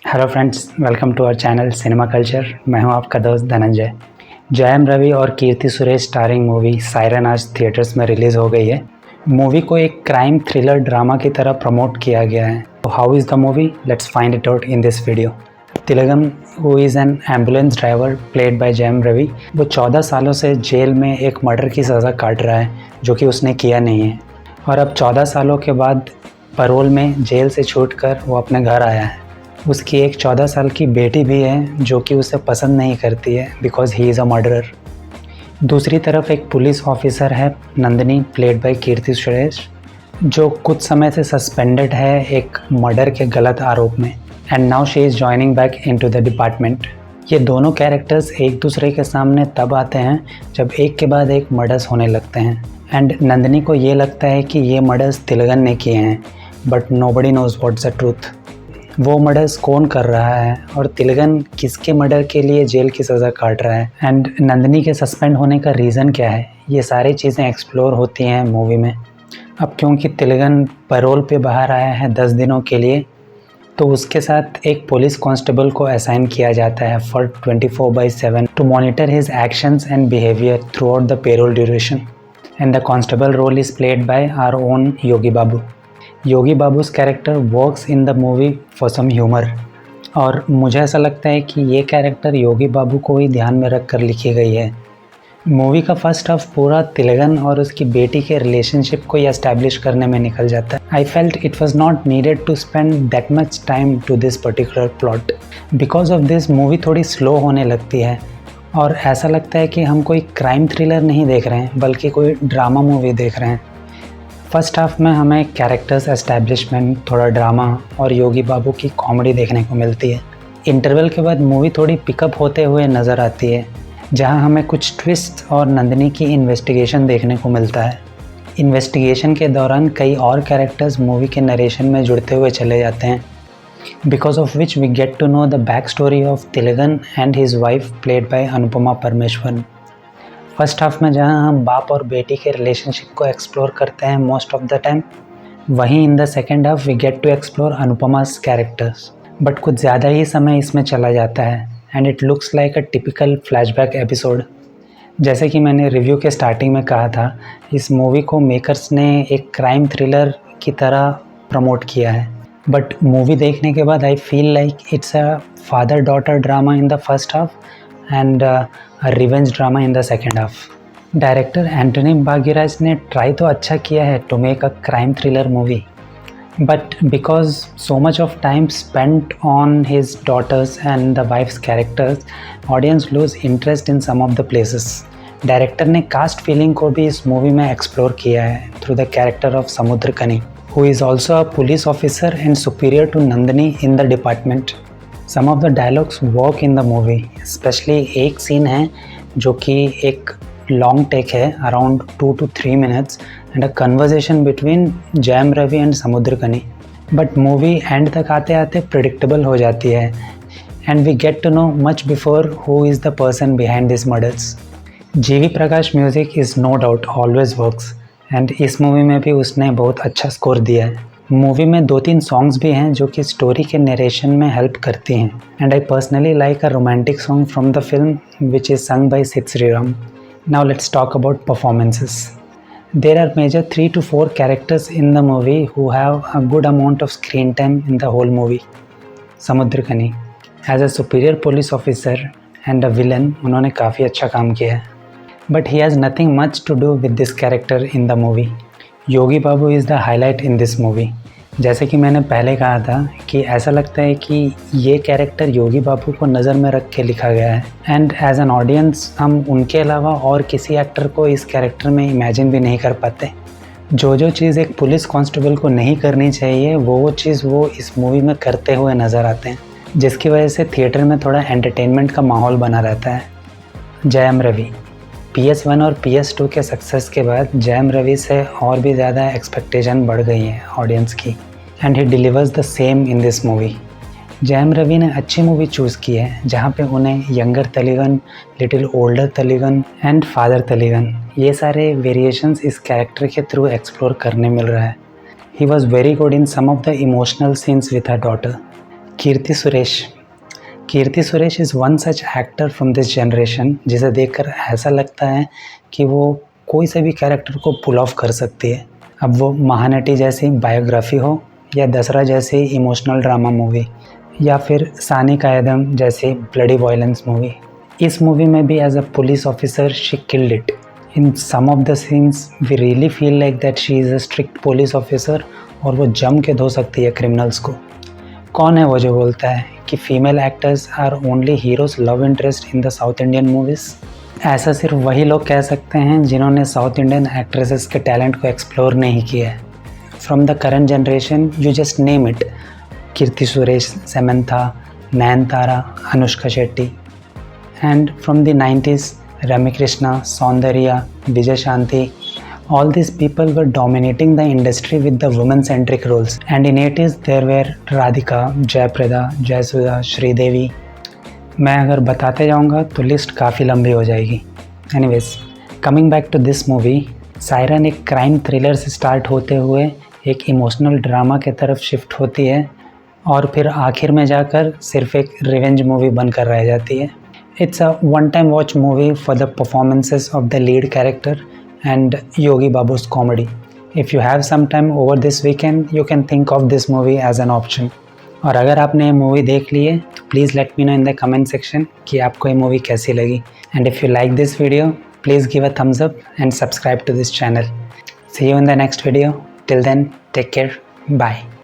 Hello friends, welcome to our channel cinema culture. मैं हूं आपका दोस्त धनंजय। जयम रवि और Keerthy Suresh starring movie Siren आज थिएटर्स में रिलीज़ हो गई है। मूवी को एक क्राइम थ्रिलर ड्रामा की तरह प्रमोट किया गया है। तो how is the movie? Let's find it out in this video. Thilagam, who is an ambulance driver played by Jayam Ravi, वो 14 सालों से जेल में एक मर्डर की सज़ा काट रहा है जो कि उसने किया नहीं है, और अब 14 सालों के बाद पैरोल में जेल से छूटकर वो अपने घर आया है। उसकी एक 14 साल की बेटी भी है जो कि उसे पसंद नहीं करती है because he is a murderer. दूसरी तरफ एक पुलिस ऑफिसर है नंदिनी, प्लेड बाय कीर्ति सुरेश, जो कुछ समय से सस्पेंडेड है एक मर्डर के गलत आरोप में, and now she is joining back into the department. ये दोनों कैरेक्टर्स एक दूसरे के सामने तब आते हैं जब एक के बाद एक मर्डर्स होने लगते हैं, एंड नंदिनी को ये लगता है कि ये मर्डर्स तिलगन ने किए हैं, but nobody nose what's the truth. वो मर्डर्स कौन कर रहा है और तिलगन किसके मर्डर के लिए जेल की सज़ा काट रहा है, एंड नंदिनी के सस्पेंड होने का रीज़न क्या है, ये सारी चीज़ें एक्सप्लोर होती हैं मूवी में। अब क्योंकि तिलगन पैरोल पे बाहर आया है 10 दिनों के लिए, तो उसके साथ एक पुलिस कांस्टेबल को असाइन किया जाता है for 24/7 to monitor his actions and behaviour throughout the parole duration, and the constable role is played by our own Yogi Babu. Yogi Babu's character works in the movie for some humour, और मुझे ऐसा लगता है कि ये कैरेक्टर योगी बाबू को ही ध्यान में रख कर लिखी गई है। मूवी का फर्स्ट हाफ पूरा तिलगन और उसकी बेटी के रिलेशनशिप को ही एस्टैब्लिश करने में निकल जाता है। I felt it was not needed to spend that much time to this particular plot. Because of this movie थोड़ी स्लो होने लगती है और ऐसा लगता है कि हम कोई क्राइम थ्रिलर नहीं देख रहे हैं बल्कि कोई ड्रामा मूवी देख रहे हैं। फर्स्ट हाफ में हमें कैरेक्टर्स एस्टैब्लिशमेंट, थोड़ा ड्रामा और योगी बाबू की कॉमेडी देखने को मिलती है। इंटरवल के बाद मूवी थोड़ी पिकअप होते हुए नज़र आती है, जहां हमें कुछ ट्विस्ट और नंदिनी की इन्वेस्टिगेशन देखने को मिलता है। इन्वेस्टिगेशन के दौरान कई और कैरेक्टर्स मूवी के नरेशन में जुड़ते हुए चले जाते हैं, because of which we get to know the back story of Thilagan and his wife played by Anupama Parameswaran. First half में जहां हम बाप और बेटी के रिलेशनशिप को एक्सप्लोर करते हैं मोस्ट ऑफ द टाइम, वहीं in the second half we get to explore Anupama's characters, but कुछ ज़्यादा ही समय इसमें चला जाता है and it looks like a typical flashback episode. जैसे कि मैंने रिव्यू के स्टार्टिंग में कहा था, इस मूवी को मेकर्स ने एक क्राइम थ्रिलर की तरह प्रमोट किया है, बट मूवी देखने के बाद I feel like it's a father daughter drama in the first half and revenge drama in the second half. Director Antony Bhagyaraj ने ट्राई तो अच्छा किया है to make a crime thriller movie, but because so much of time spent on his daughter's and the wife's characters, audience lose interest in some of the places. Director ने caste feeling को भी इस movie में explore किया है through the character of Samuthirakani, who is also a police officer and superior to Nandini in the department. Some of the dialogues work in the movie, specially एक scene है जो कि एक लॉन्ग टेक है around 2 to 3 minutes and a conversation between Jayam Ravi and Samuthirakani, but movie end तक आते आते predictable हो जाती है and we get to know much before who is the person behind this murders. GV Prakash music is no doubt always works, and इस movie में भी उसने बहुत अच्छा स्कोर दिया है। मूवी में 2-3 सॉन्ग्स भी हैं जो कि स्टोरी के नरेशन में हेल्प करती हैं, and I personally like a romantic song from the film which is sung by Sid Sriram. Now let's talk about performances. There are major 3 to 4 characters in the movie who have a good amount of screen time in the whole movie. समुद्रकनी as a superior police officer and a villain, उन्होंने काफ़ी अच्छा काम किया है, but he has nothing much to do with this character in the movie. Yogi Babu is the highlight in this movie. जैसे कि मैंने पहले कहा था कि ऐसा लगता है कि ये कैरेक्टर योगी बाबू को नज़र में रख के लिखा गया है, एंड एज एन ऑडियंस हम उनके अलावा और किसी एक्टर को इस कैरेक्टर में इमेजिन भी नहीं कर पाते। जो चीज़ एक पुलिस कांस्टेबल को नहीं करनी चाहिए वो चीज़ वो इस मूवी में करते हुए नज़र आते हैं, जिसकी वजह से थिएटर में थोड़ा एंटरटेनमेंट का माहौल बना रहता है। जयम रवि PS1 और PS2 के सक्सेस के बाद जयम रवि से और भी ज़्यादा एक्सपेक्टेशन बढ़ गई है ऑडियंस की, and he delivers the same in this movie. Jayam Ravi ने अच्छी मूवी चूज़ की है जहाँ पे उन्हें younger Thilagan, little older Thilagan and father Thilagan, ये सारे वेरिएशंस इस कैरेक्टर के थ्रू एक्सप्लोर करने मिल रहा है। He was very good in some of the emotional scenes with her daughter. Keerthy Suresh. Keerthy Suresh is one such actor from this generation जिसे देखकर ऐसा लगता है कि वो कोई से भी कैरेक्टर को पुल ऑफ कर सकती है। अब वो महानटी जैसी बायोग्राफी हो या दसरा जैसी इमोशनल ड्रामा मूवी या फिर सानी कायदम जैसी ब्लडी वायलेंस मूवी। इस मूवी में भी as a police officer she killed it. In some of the scenes we really feel like that she is a strict police officer और वो जम के धो सकती है क्रिमिनल्स को। कौन है वो जो बोलता है कि female actors are only heroes love interest in the South Indian movies? ऐसा सिर्फ वही लोग कह सकते हैं जिन्होंने साउथ इंडियन एक्ट्रेसेस के टैलेंट को एक्सप्लोर नहीं किया है। From the current generation you just name it, Keerthy Suresh, Samantha, Nayanthara, Anushka Shetty. And from the 90s Ramya Krishna, Soundarya, Vijay Shanti, all these people were dominating the industry with the women-centric roles. And in 80s there were Radhika, Jayaprada, Jayasudha, Sridevi. मैं अगर बताते जाऊँगा तो list काफ़ी लंबी हो जाएगी। Anyways, coming back to this movie, siren एक क्राइम थ्रिलर से स्टार्ट होते हुए एक इमोशनल ड्रामा के तरफ शिफ्ट होती है और फिर आखिर में जाकर सिर्फ एक रिवेंज मूवी बनकर रह जाती है। It's a one-time watch movie for the performances of the lead character and Yogi Babu's comedy. If you have some time over this weekend, you can think of this movie as an option. और अगर आपने ये movie देख ली है तो please let me know in the comment section कि आपको ये मूवी कैसी लगी। And if you like this video, please give a thumbs up and subscribe to this channel. See you in the next video. Till then, take care. Bye.